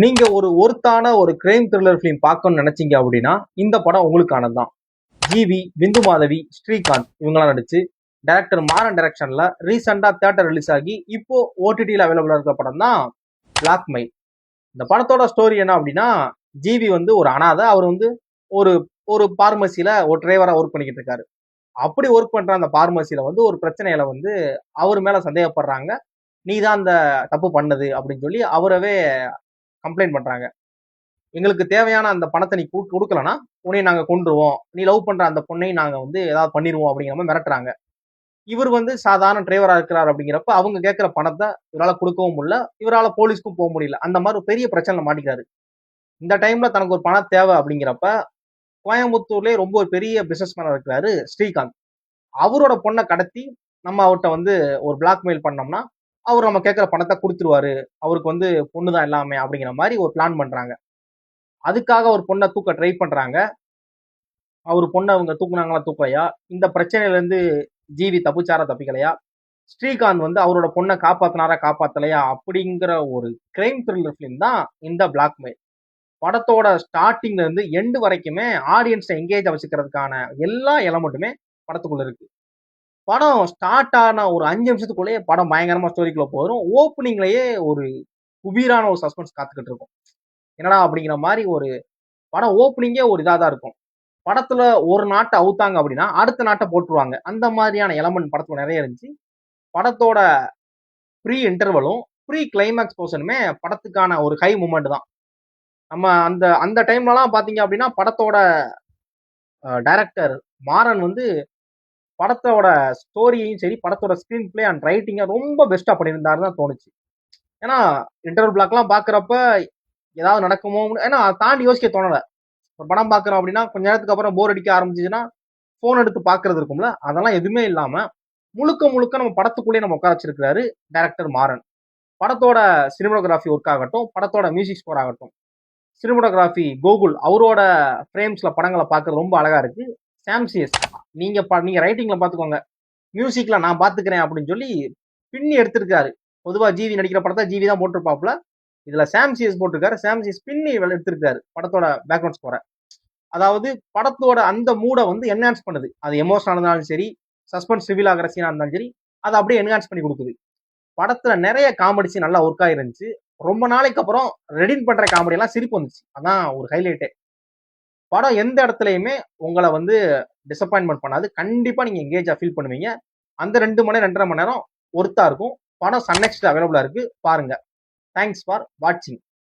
நீங்க ஒருத்தான ஒரு crime thriller film பார்க்கணும்னு நினைச்சீங்க அப்படின்னா இந்த படம் உங்களுக்கானது தான். ஜிவி, பிந்து மாதவி, ஸ்ரீகாந்த் இவங்களாம் நடிச்சு டைரக்டர் மாறன் டைரக்ஷன்ல ரீசெண்டா தியேட்டர் ரிலீஸ் ஆகி இப்போ ஓடிடியில் அவைலபிளா இருக்கிற படம் தான் பிளாக்மெயில். இந்த படத்தோட ஸ்டோரி என்ன அப்படின்னா, ஜிவி ஒரு அனாதை. அவர் ஒரு ஒரு பார்மசியில ஒரு டிரைவரா ஒர்க் பண்ணிக்கிட்டு இருக்காரு. அப்படி ஒர்க் பண்ற அந்த பார்மசியில ஒரு பிரச்சனையில அவர் மேல சந்தேகப்படுறாங்க. நீ தான் அந்த தப்பு பண்ணது அப்படின்னு சொல்லி அவரவே கம்ப்ளைண்ட் பண்றாங்க. எங்களுக்கு தேவையான அந்த பணத்தை நீ கொடுக்கலன்னா உன்னை நாங்க கொண்டுருவோம், நீ லவ் பண்ற அந்த பொண்ணை நாங்க ஏதாவது பண்ணிடுவோம் அப்படிங்கிற மாதிரி மிரட்டுறாங்க. இவர் சாதாரண டிரைவரா இருக்கிறார். அப்படிங்கிறப்ப அவங்க கேட்கிற பணத்தை இவரால் கொடுக்கவும் முடியல, இவரால் போலீஸ்க்கும் போக முடியல. அந்த மாதிரி ஒரு பெரிய பிரச்சனை மாட்டிக்கிறாரு. இந்த டைம்ல தனக்கு ஒரு பணம் தேவை அப்படிங்கிறப்ப கோயம்புத்தூர்லயே ரொம்ப ஒரு பெரிய பிசினஸ் மேனா இருக்கிறாரு ஸ்ரீகாந்த். அவரோட பொண்ணை கடத்தி நம்ம அவர்கிட்ட ஒரு பிளாக்மெயில் பண்ணோம்னா அவர் நம்ம கேட்கிற பணத்தை கொடுத்துருவாரு, அவருக்கு பொண்ணுதான் எல்லாமே அப்படிங்கிற மாதிரி ஒரு பிளான் பண்றாங்க. அதுக்காக ஒரு பொண்ணை தூக்க ட்ரை பண்றாங்க. அவர் பொண்ணை அவங்க தூக்குனாங்களா தூக்கலையா, இந்த பிரச்சனையில இருந்து ஜிவி தப்பிச்சாரா தப்பிக்கலையா, ஸ்ரீகாந்த் அவரோட பொண்ணை காப்பாத்தினாரா காப்பாத்தலையா அப்படிங்கிற ஒரு கிரைம் த்ரில்லர் ஃபிலிம் தான் இந்த பிளாக்மெயில். படத்தோட ஸ்டார்டிங்ல இருந்து எண்டு வரைக்குமே ஆடியன்ஸை எங்கேஜ் வச்சுக்கிறதுக்கான எல்லா எலமெண்ட்டுமே படத்துக்குள்ள இருக்கு. படம் ஸ்டார்ட் ஆன ஒரு 5 நிமிஷத்துக்குள்ளேயே படம் பயங்கரமா ஸ்டோரிக்குள்ள போயிடும். ஓப்பனிங்லயே ஒரு குபீரான ஒரு சஸ்பென்ஸ் காத்துக்கிட்டு இருக்கும். என்னடா அப்படிங்கிற மாதிரி ஒரு படம் ஓப்பனிங்கே ஒரு இதாக தான் இருக்கும். படத்துல ஒரு நாட்டை அவுத்தாங்க அப்படின்னா அடுத்த நாட்டை போட்டுருவாங்க. அந்த மாதிரியான எலமெண்ட் படத்துல நிறைய இருந்துச்சு. படத்தோட ப்ரீ இன்டர்வலும் ப்ரீ கிளைமேக்ஸ் போர்ஷனுமே படத்துக்கான ஒரு ஹை மூமெண்ட் தான். நம்ம அந்த அந்த டைம்லலாம் பாத்தீங்க அப்படின்னா படத்தோட டைரக்டர் மாறன் படத்தோட ஸ்டோரியையும் சரி, படத்தோட ஸ்கிரீன் பிளே அண்ட் ரைட்டிங்கை ரொம்ப பெஸ்டா பண்ணியிருந்தாருன்னு தான் தோணுச்சு. ஏன்னா இன்டர்வல் பிளாக்லாம் பாக்குறப்ப ஏதாவது நடக்குமோ, ஏன்னா அதை தாண்டி யோசிக்க தோணல. ஒரு படம் பாக்குறோம் அப்படின்னா கொஞ்ச நேரத்துக்கு அப்புறம் போர் அடிக்க ஆரம்பிச்சுன்னா போன் எடுத்து பாக்குறது இருக்கும்ல, அதெல்லாம் எதுவுமே இல்லாம முழுக்க முழுக்க நம்ம படத்துக்குள்ளேயே நம்ம உட்கார வச்சிருக்கிறாரு டைரக்டர் மாறன். படத்தோட சினிமோகிராஃபி ஒர்க் ஆகட்டும், படத்தோட மியூசிக் ஸ்கோர் ஆகட்டும், சினிமோகிராஃபி கோகுல் அவரோட ஃப்ரேம்ஸ்ல படங்களை பார்க்கறது ரொம்ப அழகா இருக்கு. சாம்சியஸ் நீங்க ரைட்டிங்ல பாத்துக்கோங்க, மியூசிக்ல நான் பாத்துக்கிறேன் அப்படின்னு சொல்லி பின்னி எடுத்திருக்காரு. பொதுவா ஜிவி நடிக்கிற படத்தை ஜிவி தான் போட்டிருப்பாப்ல, இதுல சாம்சியஸ் போட்டிருக்காரு. சாம்சியஸ் பின்னி எடுத்திருக்காரு படத்தோட பேக்ரவுண்ட் ஸ்கோரை. அதாவது படத்தோட அந்த மூடை என்ஹான்ஸ் பண்ணுது. அது எமோஷனல் இருந்தாலும் சரி, சஸ்பென்ஸ் ரிவீல் ஆகிற சீனா இருந்தாலும் சரி, அதை அப்படியே என்ஹான்ஸ் பண்ணி கொடுக்குது. படத்துல நிறைய காமெடி சீன் நல்லா ஒர்க் ஆயிருந்துச்சு. ரொம்ப நாளைக்கு அப்புறம் ரெடின் பண்ற காமெடி எல்லாம் சிரிப்பு வந்துச்சு. அதான் ஒரு ஹைலைட்டே. படம் எந்த இடத்துலயுமே உங்களை டிசப்பாயின்மெண்ட் பண்ணாது. கண்டிப்பா நீங்க எங்கேஜா ஃபீல் பண்ணுவீங்க. அந்த 2 மணி 2.5 மணி நேரம் ஒர்த்தா இருக்கும். படம் சன் நெக்ஸ்ட் அவைலபிளா இருக்கு, பாருங்க. தேங்க்ஸ் ஃபார் வாட்சிங்.